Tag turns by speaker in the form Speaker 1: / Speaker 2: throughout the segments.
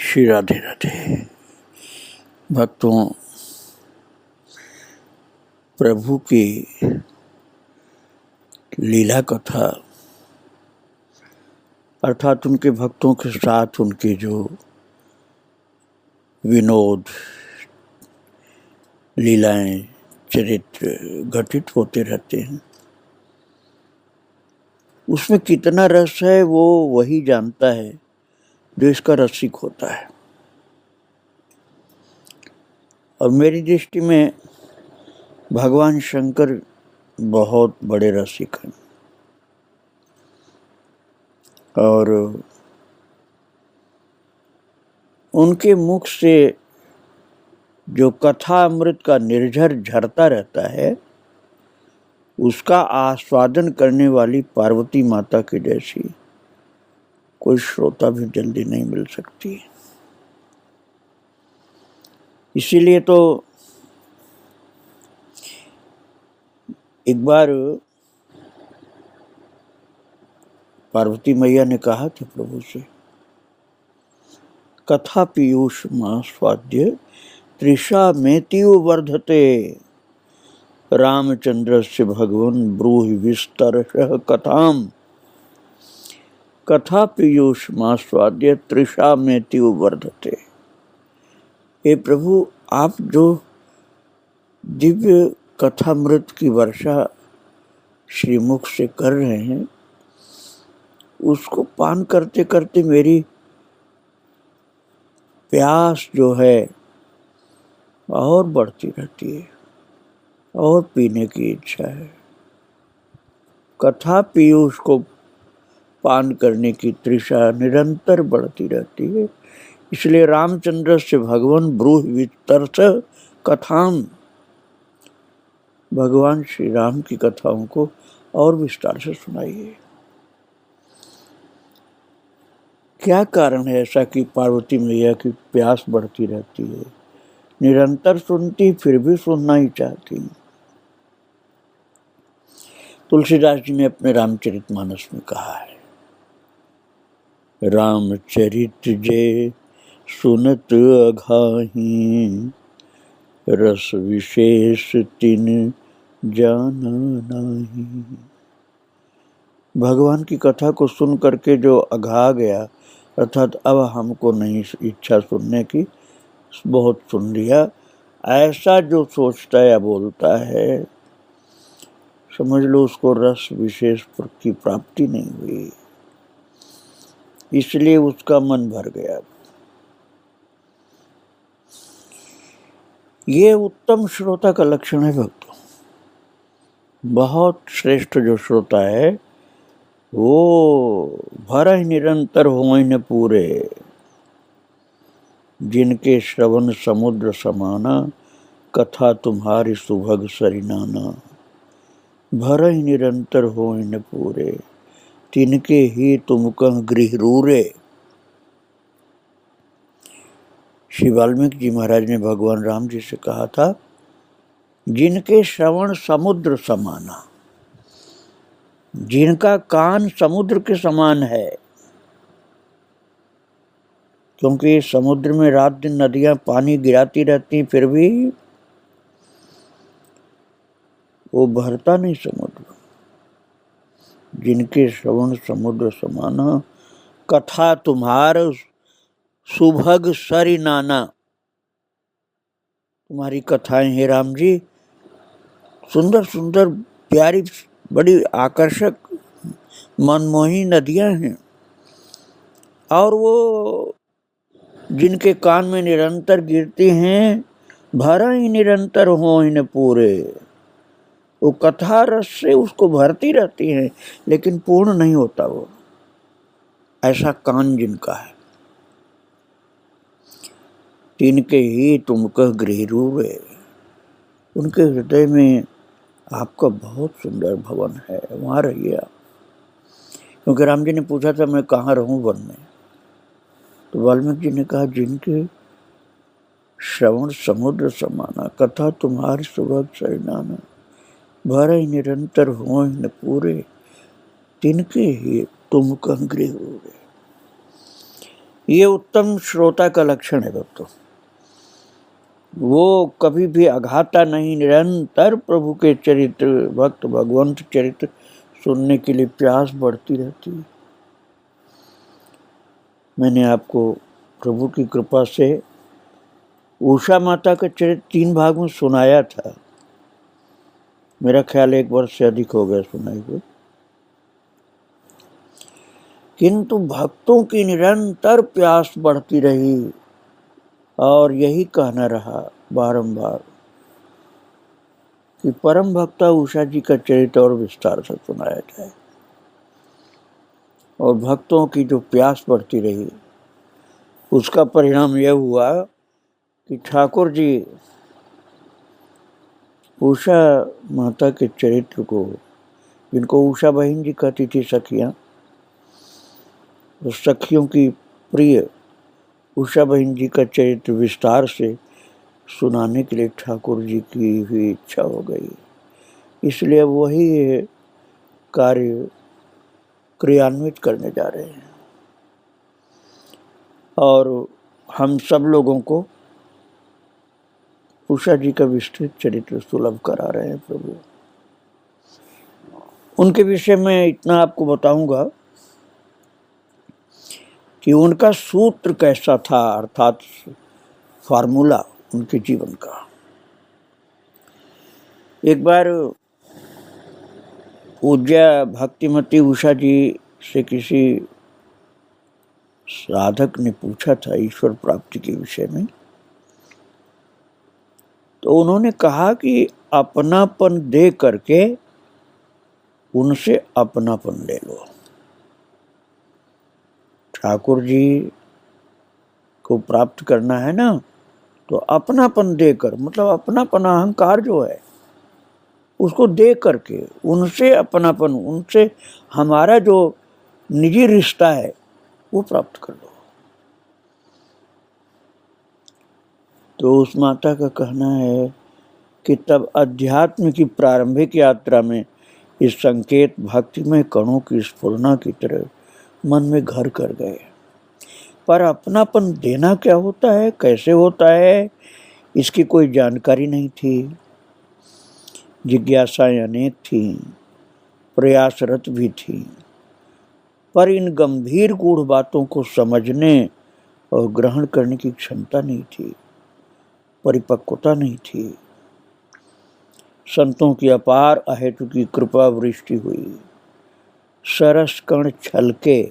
Speaker 1: श्री राधे राधे। भक्तों, प्रभु की लीला कथा अर्थात उनके भक्तों के साथ उनके जो विनोद लीलाएं चरित्र घटित होते रहते हैं, उसमें कितना रस है वो वही जानता है जो इसका रसिक होता है। और मेरी दृष्टि में भगवान शंकर बहुत बड़े रसिक हैं और उनके मुख से जो कथा अमृत का निर्झर झरता रहता है उसका आस्वादन करने वाली पार्वती माता के जैसी कोई श्रोता भी जल्दी नहीं मिल सकती। इसीलिए तो एक बार पार्वती मैया ने कहा था प्रभु से, कथा पीयूष मास्वाद्य तृषा मेतियो वर्धते रामचंद्रस्य भगवन् ब्रूहि विस्तरशः कथाम। कथा पीयूष मास्वाद्य तृषा मेतियो वर्धते। हे प्रभु, आप जो दिव्य कथामृत की वर्षा श्रीमुख से कर रहे हैं उसको पान करते करते मेरी प्यास जो है और बढ़ती रहती है और पीने की इच्छा है। कथा पीयूष को पान करने की तृषा निरंतर बढ़ती रहती है। इसलिए रामचंद्र से भगवान ब्रूहि विस्तरशः कथाम, भगवान श्री राम की कथाओं को और विस्तार से सुनाइए। क्या कारण है ऐसा कि पार्वती मैया की प्यास बढ़ती रहती है, निरंतर सुनती फिर भी सुनना ही चाहती। तुलसीदास जी ने अपने रामचरितमानस में कहा है, रामचरित जे सुनत अघाही रस विशेष तिन जाना नाही। भगवान की कथा को सुन करके जो अघा गया अर्थात अब हमको नहीं इच्छा सुनने की, बहुत सुन लिया, ऐसा जो सोचता है या बोलता है समझ लो उसको रस विशेष की प्राप्ति नहीं हुई, इसलिए उसका मन भर गया। ये उत्तम श्रोता का लक्षण है भक्तों। बहुत श्रेष्ठ जो श्रोता है वो भरहि निरंतर होय न पूरे, जिनके श्रवण समुद्र समाना कथा तुम्हारी सुभग सरिनाना। भरहि निरंतर होय न पूरे, तिनके ही तुम कह गृह रूरे। श्री वाल्मीकि जी महाराज ने भगवान राम जी से कहा था, जिनके श्रवण समुद्र समाना, जिनका कान समुद्र के समान है, क्योंकि समुद्र में रात दिन नदियां पानी गिराती रहती फिर भी वो भरता नहीं समुद्र। जिनके श्रवण समुद्र समाना कथा तुम्हार सुभग सरि नाना। तुम्हारी कथाएं हे राम जी सुंदर सुंदर प्यारी बड़ी आकर्षक मनमोही नदियां हैं और वो जिनके कान में निरंतर गिरती हैं भरा ही निरंतर हो न पूरे। वो कथा रस से उसको भरती रहती हैं लेकिन पूर्ण नहीं होता वो। ऐसा कान जिनका है, तिनके ही तुम कह गृह रूरे। उनके हृदय में आपका बहुत सुंदर भवन है, वहाँ रहिए आप। क्योंकि राम जी ने पूछा था मैं कहाँ रहूं वन में, तो वाल्मीकि जी ने कहा, जिनके श्रवण समुद्र समाना कथा तुम्हारी सुभग सरिनाना। भरहि निरंतर होय न पूरे, तिनके ही तुम कह गृह रूरे। ये उत्तम श्रोता का लक्षण है दोस्तों। वो कभी भी अघाता नहीं, निरंतर प्रभु के चरित्र, भक्त भगवंत चरित्र सुनने के लिए प्यास बढ़ती रहती है। मैंने आपको प्रभु की कृपा से उषा माता का चरित्र 3 भाग में सुनाया था। मेरा ख्याल 1 वर्ष से अधिक हो गया सुनाई हुए। किंतु भक्तों की निरंतर प्यास बढ़ती रही और यही कहना रहा बारंबार कि परम भक्ता उषा जी का चरित्र और विस्तार से सुनाया जाए। और भक्तों की जो प्यास बढ़ती रही, उसका परिणाम यह हुआ कि ठाकुर जी उषा माता के चरित्र को, जिनको उषा बहन जी कहती थी सखियाँ, उस सखियों की प्रिय उषा बहन जी का चरित्र विस्तार से सुनाने के लिए ठाकुर जी की भी इच्छा हो गई। इसलिए वही कार्य क्रियान्वित करने जा रहे हैं और हम सब लोगों को उषा जी का विस्तृत चरित्र सुलभ करा रहे हैं प्रभु। उनके विषय में इतना आपको बताऊंगा कि उनका सूत्र कैसा था, अर्थात फार्मूला उनके जीवन का। एक बार पूज्य भक्तिमती उषा जी से किसी साधक ने पूछा था ईश्वर प्राप्ति के विषय में, तो उन्होंने कहा कि अपनापन दे करके उनसे अपनापन ले लो। ठाकुर जी को प्राप्त करना है ना, तो अपनापन देकर, मतलब अपनापन अहंकार जो है उसको दे करके उनसे अपनापन, उनसे हमारा जो निजी रिश्ता है वो प्राप्त कर लो। तो उस माता का कहना है कि तब अध्यात्म की प्रारंभिक यात्रा में इस संकेत भक्तिमय कणों की स्फुरना की तरह मन में घर कर गए। पर अपनापन देना क्या होता है, कैसे होता है, इसकी कोई जानकारी नहीं थी। जिज्ञासाएं अनेक थीं, प्रयासरत भी थीं, पर इन गंभीर गूढ़ बातों को समझने और ग्रहण करने की क्षमता नहीं थी, परिपक्वता नहीं थी। संतों की अपार अहेतु की कृपा वृष्टि हुई, सरस कण छलके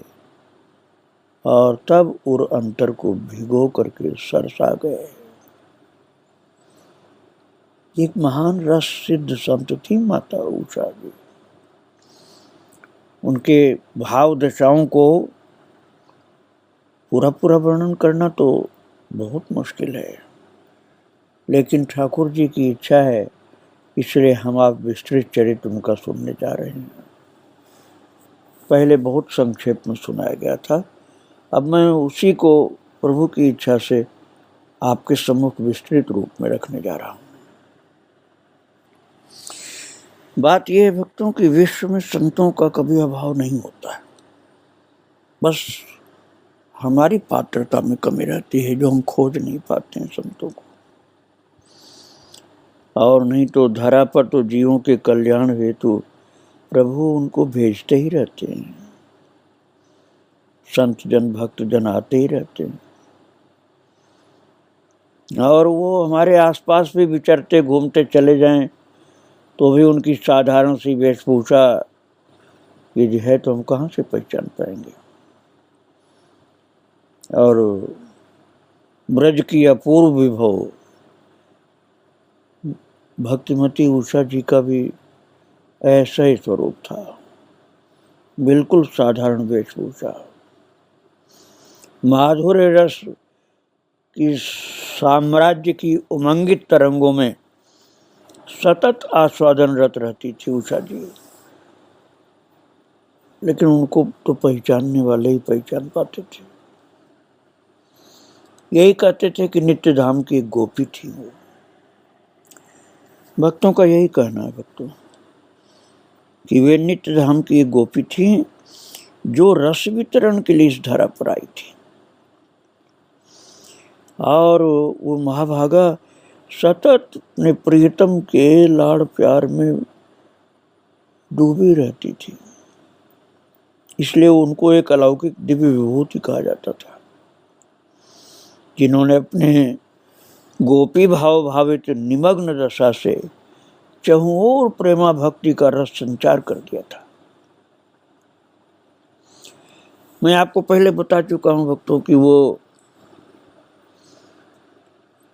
Speaker 1: और तब उर अंतर को भिगो करके सरसा गए। एक महान रस सिद्ध संत थी माता उषा जी। उनके भाव दशाओं को पूरा पूरा वर्णन करना तो बहुत मुश्किल है, लेकिन ठाकुर जी की इच्छा है, इसलिए हम आप विस्तृत चरित्र उनका सुनने जा रहे हैं। पहले बहुत संक्षेप में सुनाया गया था, अब मैं उसी को प्रभु की इच्छा से आपके सम्मुख विस्तृत रूप में रखने जा रहा हूँ। बात यह है भक्तों की विश्व में संतों का कभी अभाव नहीं होता है, बस हमारी पात्रता में कमी रहती है जो हम खोज नहीं पाते हैं संतों को। और नहीं तो धरा पर तो जीवों के कल्याण हेतु प्रभु उनको भेजते ही रहते हैं। संत जन भक्त जन आते ही रहते हैं और वो हमारे आसपास भी विचरते घूमते चले जाएं तो भी उनकी साधारण सी वेशभूषा यदि है तो हम कहाँ से पहचान पाएंगे। और ब्रज की अपूर्व विभव भक्तिमती उषा जी का भी ऐसा ही स्वरूप था, बिल्कुल साधारण वेशभूषा। माधुर्य रस की साम्राज्य की उमंगित तरंगों में सतत आस्वादनरत रहती थी उषा जी, लेकिन उनको तो पहचानने वाले ही पहचान पाते थे। यही कहते थे कि नित्य धाम की एक गोपी थी वो। भक्तों का यही कहना है भक्तों कि वे नित्य धाम की एक गोपी थी जो रस वितरण के लिए इस धरा पर आई थी। और वो महाभागा सतत अपने प्रियतम के लाड़ प्यार में डूबी रहती थी, इसलिए उनको एक अलौकिक दिव्य विभूति कहा जाता था, जिन्होंने अपने गोपी भाव भावित निमग्न दशा से चहुओर प्रेमा भक्ति का रस संचार कर दिया था। मैं आपको पहले बता चुका हूं भक्तों कि वो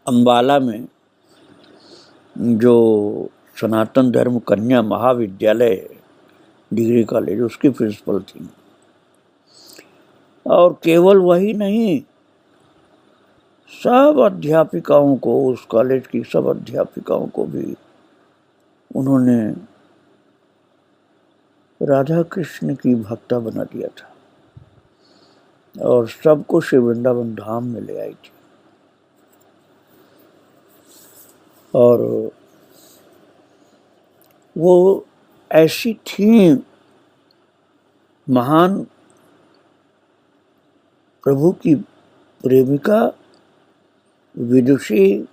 Speaker 1: अंबाला में जो सनातन धर्म कन्या महाविद्यालय डिग्री कॉलेज, उसकी प्रिंसिपल थी। और केवल वही नहीं, सब अध्यापिकाओं को, उस कॉलेज की सब अध्यापिकाओं को भी उन्होंने राधा कृष्ण की भक्ता बना दिया था और सबको श्री वृंदावन धाम में ले आई थी। और वो ऐसी थी महान प्रभु की प्रेमिका, विदुषी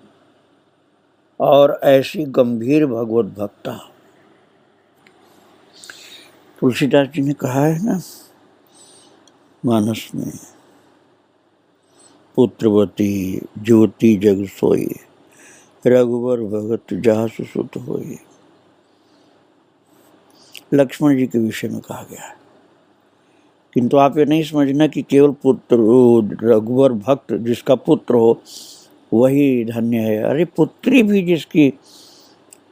Speaker 1: और ऐसी गंभीर भगवत भक्ता। तुलसीदास जी ने कहा है ना मानस में, पुत्रवती ज्योति जग सोई, रघुवर भगत जासु सुत होई। लक्ष्मण जी के विषय में कहा गया है। किंतु आप ये नहीं समझना कि केवल पुत्र, रघुवर भक्त जिसका पुत्र हो वही धन्य है। अरे पुत्री भी जिसकी,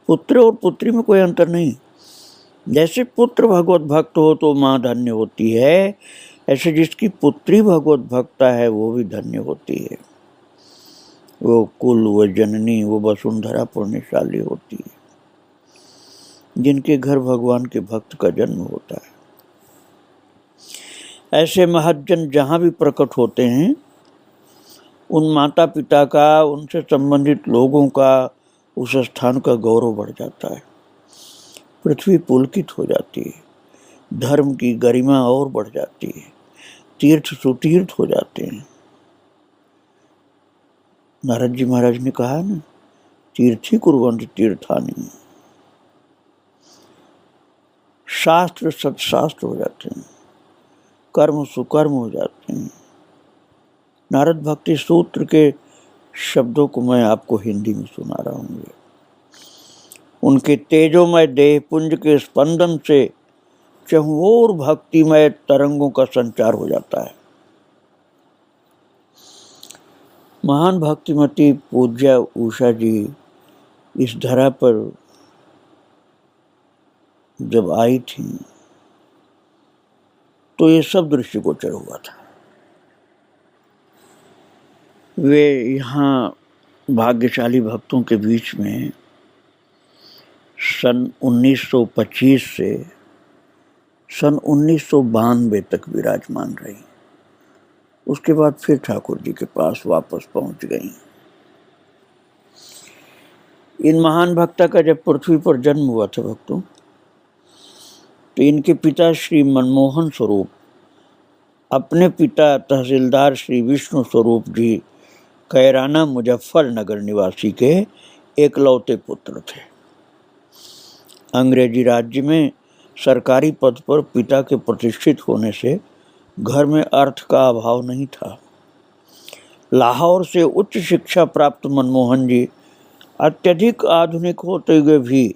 Speaker 1: पुत्र और पुत्री में कोई अंतर नहीं। जैसे पुत्र भगवत भक्त हो तो माँ धन्य होती है, ऐसे जिसकी पुत्री भगवत भक्ता है वो भी धन्य होती है। वो कुल, वो जननी, वो वसुंधरा पुण्यशाली होती है, जिनके घर भगवान के भक्त का जन्म होता है। ऐसे महज्जन जहाँ भी प्रकट होते हैं, उन माता पिता का, उनसे संबंधित लोगों का, उस स्थान का गौरव बढ़ जाता है। पृथ्वी पुलकित हो जाती है, धर्म की गरिमा और बढ़ जाती है, तीर्थ सुतीर्थ हो जाते हैं। नारद जी महाराज ने कहा ना, तीर्थी कुर्वन्ति तीर्थानि, शास्त्र सत्शास्त्र हो जाते हैं, कर्म सुकर्म हो जाते हैं। नारद भक्ति सूत्र के शब्दों को मैं आपको हिंदी में सुना रहा हूँ। उनके तेजोमय देह पुंज के स्पंदन से चहुओर भक्तिमय तरंगों का संचार हो जाता है। महान भक्तिमती पूज्या उषा जी इस धरा पर जब आई थी तो ये सब दृष्टिगोचर हुआ था। वे यहाँ भाग्यशाली भक्तों के बीच में सन 1925 से सन 1992 तक विराजमान रही। उसके बाद फिर ठाकुर जी के पास वापस पहुंच गई। इन महान भक्ता का जब पृथ्वी पर जन्म हुआ था भक्तों, तो इनके पिता श्री मनमोहन स्वरूप अपने पिता तहसीलदार श्री विष्णु स्वरूप जी कैराना मुजफ्फरनगर निवासी के एकलौते पुत्र थे। अंग्रेजी राज्य में सरकारी पद पर पिता के प्रतिष्ठित होने से घर में अर्थ का अभाव नहीं था। लाहौर से उच्च शिक्षा प्राप्त मनमोहन जी अत्यधिक आधुनिक होते हुए भी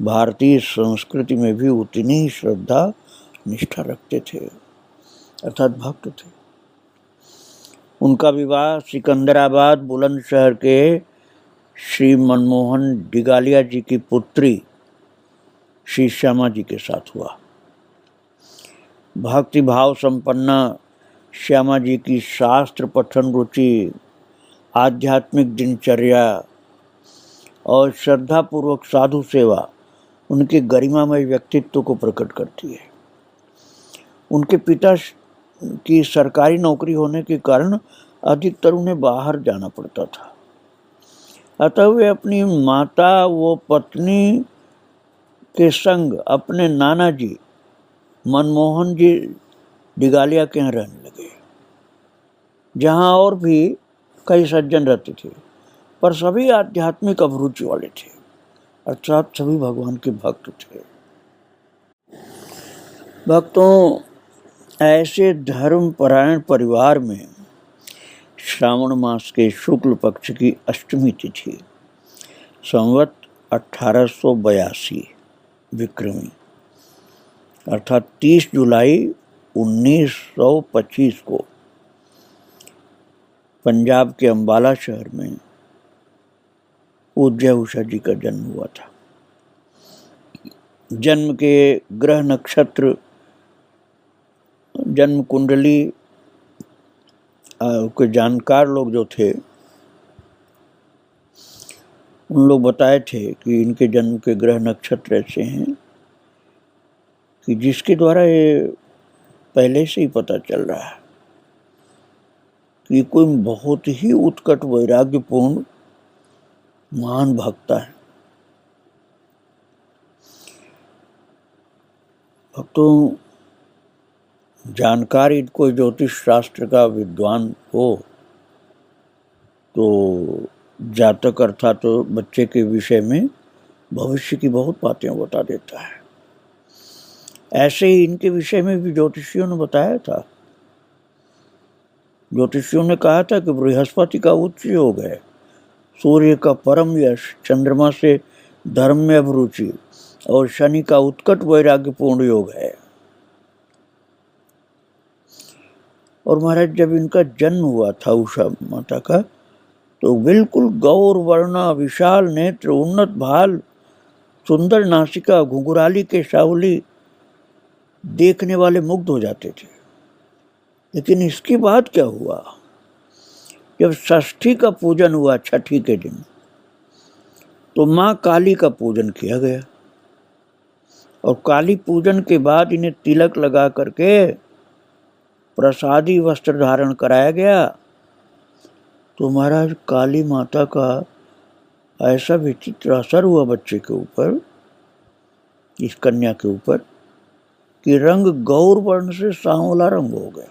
Speaker 1: भारतीय संस्कृति में भी उतनी ही श्रद्धा निष्ठा रखते थे, अर्थात भक्त थे। उनका विवाह सिकंदराबाद बुलंदशहर के श्री मनमोहन डिगालिया जी की पुत्री श्री श्यामा जी के साथ हुआ। भक्ति भाव संपन्ना श्यामा जी की शास्त्र पठन रुचि, आध्यात्मिक दिनचर्या और श्रद्धापूर्वक साधु सेवा उनके गरिमामय व्यक्तित्व को प्रकट करती है। उनके पिता की सरकारी नौकरी होने के कारण अधिकतर उन्हें बाहर जाना पड़ता था, अतः वे अपनी माता व पत्नी के संग अपने नाना जी मनमोहन जी डिगालिया के यहाँ रहने लगे, जहाँ और भी कई सज्जन रहते थे, पर सभी आध्यात्मिक अभिरुचि वाले थे, अर्थात सभी भगवान के भक्त थे। भक्तों, ऐसे धर्मपरायण परिवार में श्रावण मास के शुक्ल पक्ष की अष्टमी तिथि संवत 1882 विक्रमी अर्थात 30 जुलाई 1925 को पंजाब के अंबाला शहर में पूज्य उषा जी का जन्म हुआ था। जन्म के ग्रह नक्षत्र, जन्म कुंडली के जानकार लोग जो थे उन लोग बताए थे कि इनके जन्म के ग्रह नक्षत्र ऐसे हैं कि जिसके द्वारा ये पहले से ही पता चल रहा है कि कोई बहुत ही उत्कट वैराग्यपूर्ण महान भक्त है। भक्तों, जानकारी कोई ज्योतिष शास्त्र का विद्वान हो तो जातक अर्थात तो बच्चे के विषय में भविष्य की बहुत बातें बता देता है। ऐसे ही इनके विषय में भी ज्योतिषियों ने बताया था। ज्योतिषियों ने कहा था कि बृहस्पति का उच्च योग है, सूर्य का परम यश, चंद्रमा से धर्म में अभिरुचि और शनि का उत्कट वैराग्यपूर्ण योग है। और महाराज जब इनका जन्म हुआ था उषा माता का, तो बिल्कुल गौर वर्णा, विशाल नेत्र, उन्नत भाल, सुंदर नासिका, घुंघराली के सावली देखने वाले मुग्ध हो जाते थे। लेकिन इसके बाद क्या हुआ, जब षष्ठी का पूजन हुआ छठी के दिन, तो माँ काली का पूजन किया गया और काली पूजन के बाद इन्हें तिलक लगा करके प्रसादी वस्त्र धारण कराया गया। तो महाराज काली माता का ऐसा विचित्र असर हुआ बच्चे के ऊपर, इस कन्या के ऊपर, कि रंग गौर वर्ण से सांवला रंग हो गया।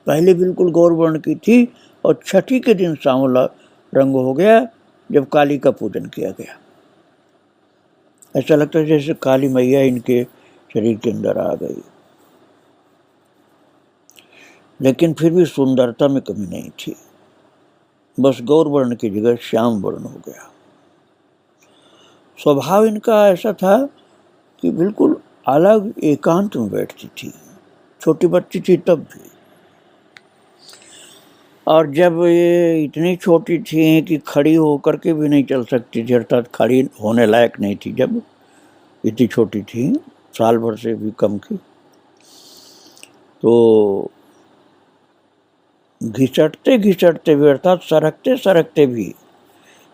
Speaker 1: पहले बिल्कुल गौर वर्ण की थी और छठी के दिन सांवला रंग हो गया जब काली का पूजन किया गया। ऐसा लगता है जैसे काली मैया इनके शरीर के अंदर आ गई। लेकिन फिर भी सुंदरता में कमी नहीं थी, बस गौर वर्ण की जगह श्याम वर्ण हो गया। स्वभाव इनका ऐसा था कि बिल्कुल अलग एकांत में बैठती थी, छोटी बच्ची थी तब भी। और जब ये इतनी छोटी थी कि खड़ी होकर के भी नहीं चल सकती थी, अर्थात खड़ी होने लायक नहीं थी, जब इतनी छोटी थी, साल भर से भी कम की, तो घिसटते घिसटते भी अर्थात सरकते सरकते भी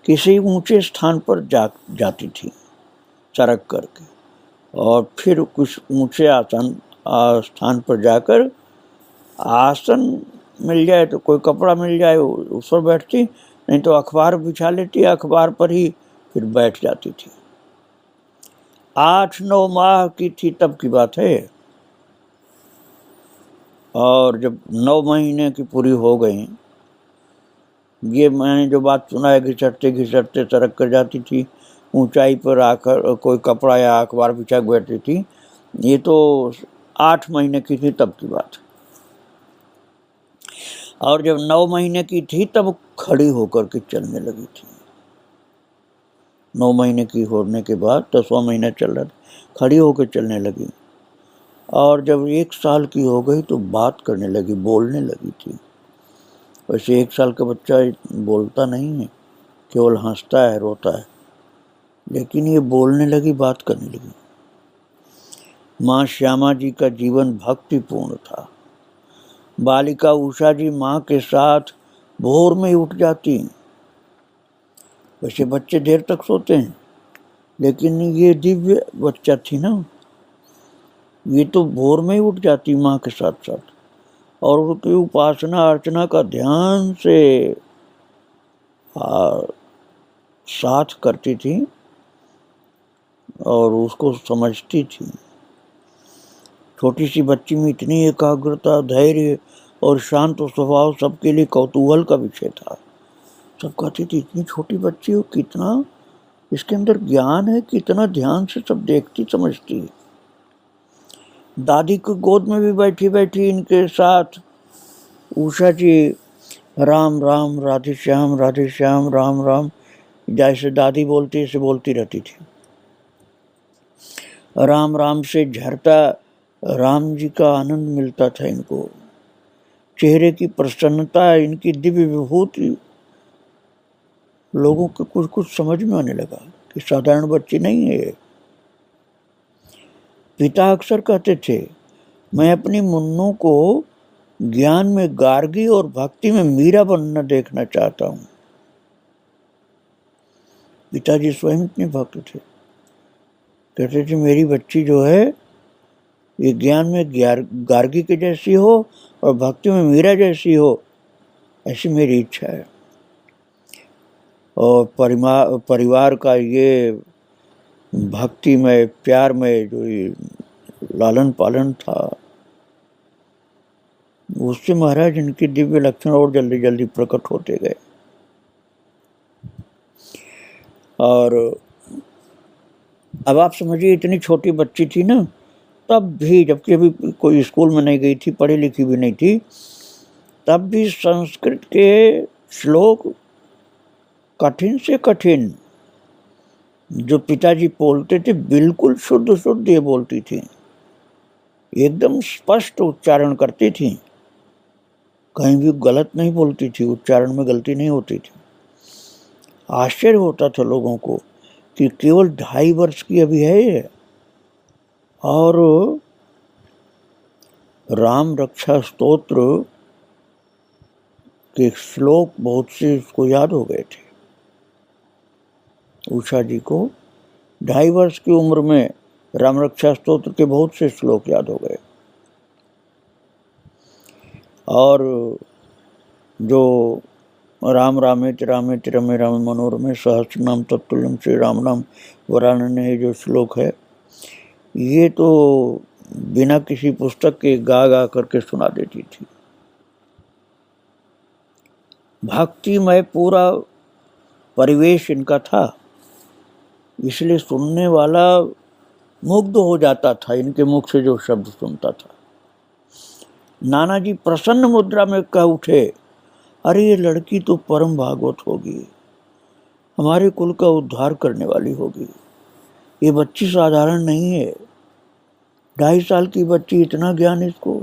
Speaker 1: किसी ऊंचे स्थान पर जाती थी सरक करके, और फिर कुछ ऊंचे आसन स्थान पर जाकर आसन मिल जाए तो कोई कपड़ा मिल जाए उस पर बैठती, नहीं तो अखबार बिछा लेती, अखबार पर ही फिर बैठ जाती थी। 8-9 माह की थी तब की बात है। और जब 9 महीने की पूरी हो गई, ये मैंने जो बात सुना है, घिसटते घिसटते सरक कर जाती थी, ऊंचाई पर आकर कोई कपड़ा या अखबार बिछा बैठती थी, ये तो 8 महीने की थी तब की बात। और जब 9 महीने की थी तब खड़ी होकर के चलने लगी थी। 9 महीने की होने के बाद 10वां महीना चल रहा था, खड़ी होकर चलने लगी। और जब 1 साल की हो गई तो बात करने लगी, बोलने लगी थी। वैसे 1 साल का बच्चा बोलता नहीं है, केवल हंसता है, रोता है, लेकिन ये बोलने लगी, बात करने लगी। माँ श्यामा जी का जीवन भक्तिपूर्ण था। बालिका उषा जी माँ के साथ भोर में ही उठ जाती। वैसे बच्चे देर तक सोते हैं, लेकिन ये दिव्य बच्चा थी ना, ये तो भोर में ही उठ जाती माँ के साथ साथ, और उनकी उपासना अर्चना का ध्यान से साथ करती थी और उसको समझती थी। छोटी सी बच्ची में इतनी एकाग्रता, धैर्य और शांत स्वभाव सबके लिए कौतूहल का विषय था। सब कहते थे इतनी छोटी बच्ची हो, कितना इसके अंदर ज्ञान है, कितना ध्यान से सब देखती समझती। दादी की गोद में भी बैठी बैठी इनके साथ उषा जी राम राम राधे श्याम राम राम, जैसे दादी बोलती ऐसे बोलती रहती थी। राम राम से झरता राम जी का आनंद मिलता था इनको, चेहरे की प्रसन्नता, इनकी दिव्य विभूति लोगों को कुछ कुछ समझ में आने लगा कि साधारण बच्ची नहीं है। पिता अक्सर कहते थे मैं अपनी मुन्नू को ज्ञान में गार्गी और भक्ति में मीरा बनना देखना चाहता हूं। पिताजी स्वयं इतने भक्त थे, कहते थे मेरी बच्ची जो है ये ज्ञान में गार्गी के जैसी हो और भक्ति में मीरा जैसी हो, ऐसी मेरी इच्छा है। और परिवार का ये भक्ति में प्यार में जो ये लालन पालन था, उससे महाराज इनके दिव्य लक्षण और जल्दी जल्दी प्रकट होते गए। और अब आप समझिए इतनी छोटी बच्ची थी ना, तब भी, जबकि अभी कोई स्कूल में नहीं गई थी, पढ़ी लिखी भी नहीं थी, तब भी संस्कृत के श्लोक कठिन से कठिन जो पिताजी बोलते थे बिल्कुल शुद्ध शुद्ध ये बोलती थी, एकदम स्पष्ट उच्चारण करती थी, कहीं भी गलत नहीं बोलती थी, उच्चारण में गलती नहीं होती थी। आश्चर्य होता था लोगों को कि केवल 2.5 वर्ष की अभी है ये, और राम रक्षा स्तोत्र के श्लोक बहुत से उसको याद हो गए थे। उषा जी को 2.5 वर्ष की उम्र में राम रक्षा स्तोत्र के बहुत से श्लोक याद हो गए। और जो राम रामेति रामेति रमे रामे मनोरमे सहस्र नाम तत्तुल्यम श्री राम नाम वरानने जो श्लोक है, ये तो बिना किसी पुस्तक के गा गा करके सुना देती थी। भक्तिमय पूरा परिवेश इनका था, इसलिए सुनने वाला मुग्ध हो जाता था इनके मुख से जो शब्द सुनता था। नाना जी प्रसन्न मुद्रा में कह उठे, अरे ये लड़की तो परम भागवत होगी, हमारे कुल का उद्धार करने वाली होगी, ये बच्ची साधारण नहीं है। 2.5 साल की बच्ची, इतना ज्ञान इसको,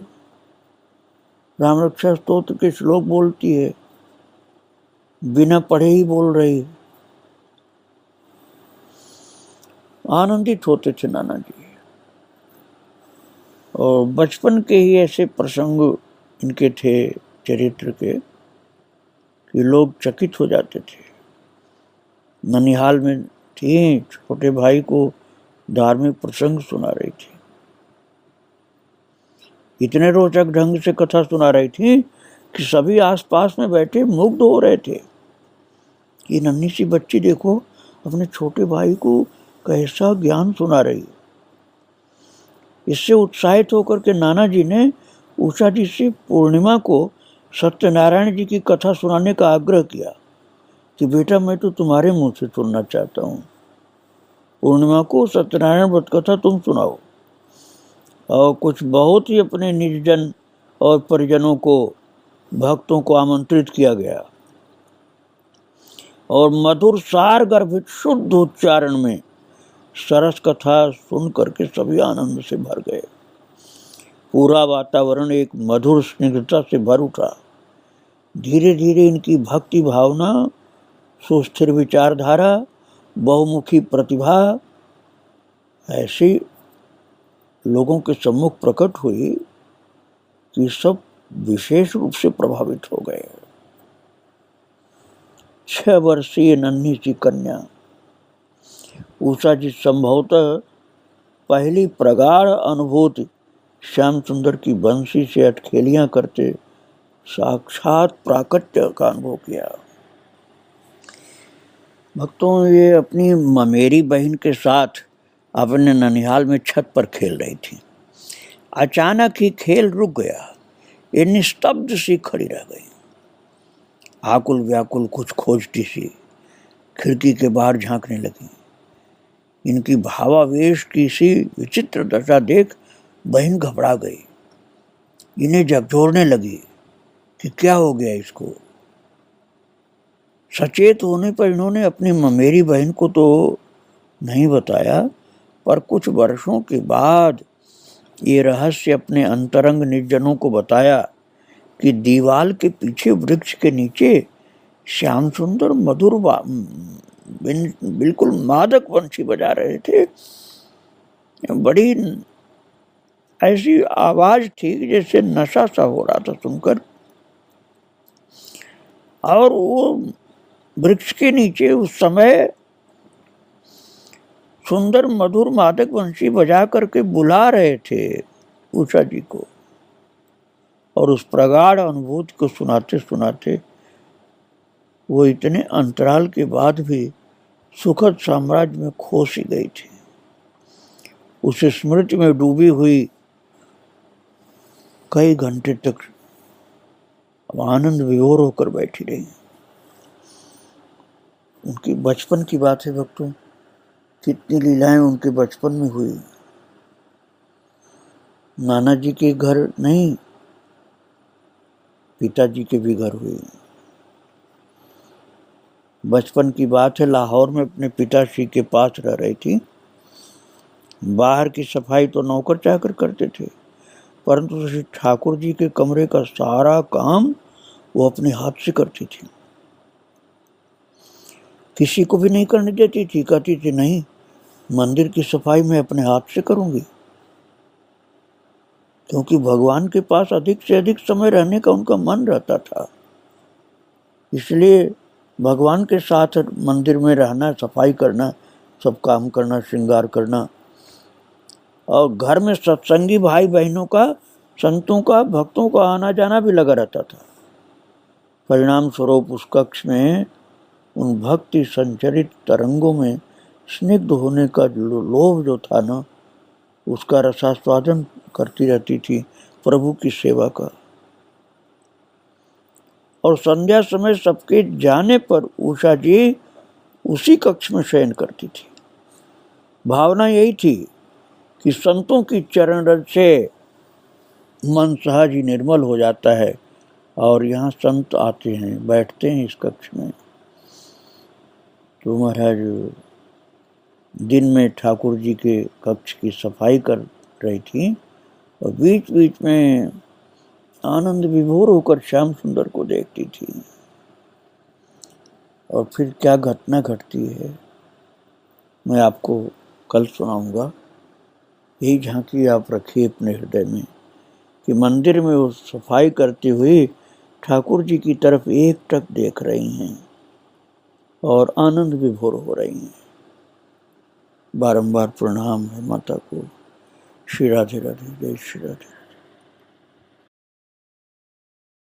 Speaker 1: राम रक्षा स्तोत्र के श्लोक बोलती है, बिना पढ़े ही बोल रही। आनंदित होते थे नाना जी। और बचपन के ही ऐसे प्रसंग इनके थे चरित्र के कि लोग चकित हो जाते थे। ननिहाल में थी, छोटे भाई को धार्मिक प्रसंग सुना रही थी, इतने रोचक ढंग से कथा सुना रही थी कि सभी आसपास में बैठे मुग्ध हो रहे थे। ये नन्ही सी बच्ची देखो अपने छोटे भाई को कैसा ज्ञान सुना रही। इससे उत्साहित होकर के नाना जी ने उषा जी से पूर्णिमा को सत्यनारायण जी की कथा सुनाने का आग्रह किया कि बेटा मैं तो तुम्हारे मुंह से सुनना चाहता हूँ, पूर्णिमा को सत्यनारायण व्रत कथा तुम सुनाओ। और कुछ बहुत ही अपने निजजन और परिजनों को, भक्तों को आमंत्रित किया गया और मधुर सार गर्भित शुद्ध उच्चारण में सरस कथा सुन करके सभी आनंद से भर गए। पूरा वातावरण एक मधुर स्निग्धता से भर उठा। धीरे धीरे इनकी भक्ति भावना, सुस्थिर विचारधारा, बहुमुखी प्रतिभा ऐसी लोगों के सम्मुख प्रकट हुई कि सब विशेष रूप से प्रभावित हो गए। 6 वर्षीय नन्ही सी कन्या उषा जी संभवतः पहली प्रगाढ़ अनुभूति श्याम सुंदर की बंसी से अटखेलियां करते साक्षात प्राकट्य का अनुभव किया। भक्तों, ये अपनी ममेरी बहन के साथ अपने ननिहाल में छत पर खेल रही थी। अचानक ही खेल रुक गया। ये निस्तब्ध सी खड़ी रह गई, आकुल व्याकुल कुछ खोजती सी खिड़की के बाहर झांकने लगी। इनकी भावावेश की सी विचित्र दशा देख बहन घबरा गई, इन्हें झकझोरने लगी कि क्या हो गया इसको। सचेत होने पर इन्होंने अपनी ममेरी बहन को तो नहीं बताया, पर कुछ वर्षों के बाद ये रहस्य अपने अंतरंग निर्जनों को बताया कि दीवाल के पीछे वृक्ष के नीचे श्याम सुंदर मधुर बिल्कुल मादक वंशी बजा रहे थे। बड़ी ऐसी आवाज थी जैसे नशा सा हो रहा था सुनकर, और वो वृक्ष के नीचे उस समय सुंदर मधुर मादक वंशी बजा करके बुला रहे थे उषा जी को। और उस प्रगाढ़ अनुभूति को सुनाते सुनाते वो इतने अंतराल के बाद भी सुखद साम्राज्य में खो सी गई थी। उस स्मृति में डूबी हुई कई घंटे तक आनंद विभोर होकर बैठी रही। उनकी बचपन की बात है भक्तों, कितनी लीलाएं उनके बचपन में हुई। नाना जी के घर नहीं, पिताजी के भी घर हुई। बचपन की बात है, लाहौर में अपने पिताश्री के पास रह रही थी। बाहर की सफाई तो नौकर चाकर करते थे, परंतु श्री ठाकुर जी के कमरे का सारा काम वो अपने हाथ से करती थी। किसी को भी नहीं करने देती थी, कहती थी नहीं, मंदिर की सफाई मैं अपने हाथ से करूंगी। क्योंकि भगवान के पास अधिक से अधिक समय रहने का उनका मन रहता था, इसलिए भगवान के साथ मंदिर में रहना, सफाई करना, सब काम करना, श्रृंगार करना, और घर में सत्संगी भाई बहनों का, संतों का, भक्तों का आना जाना भी लगा रहता था। परिणाम स्वरूप उस कक्ष में उन भक्ति संचरित तरंगों में स्निग्ध होने का लोभ जो था ना, उसका रसास्वादन करती रहती थी प्रभु की सेवा का। और संध्या समय सबके जाने पर उषा जी उसी कक्ष में शयन करती थी। भावना यही थी कि संतों की चरण रज से मन सहज ही निर्मल हो जाता है, और यहाँ संत आते हैं, बैठते हैं इस कक्ष में। तो महाराज दिन में ठाकुर जी के कक्ष की सफाई कर रही थी, और बीच बीच में आनंद विभोर होकर श्याम सुंदर को देखती थी। और फिर क्या घटना घटती है मैं आपको कल सुनाऊंगा। यही झांकी आप रखिए अपने हृदय में कि मंदिर में वो सफाई करते हुए ठाकुर जी की तरफ एकटक देख रही हैं और आनंद विभोर हो रही हैं। बारंबार प्रणाम है माता को। श्री राधे राधे, जय श्री राधे।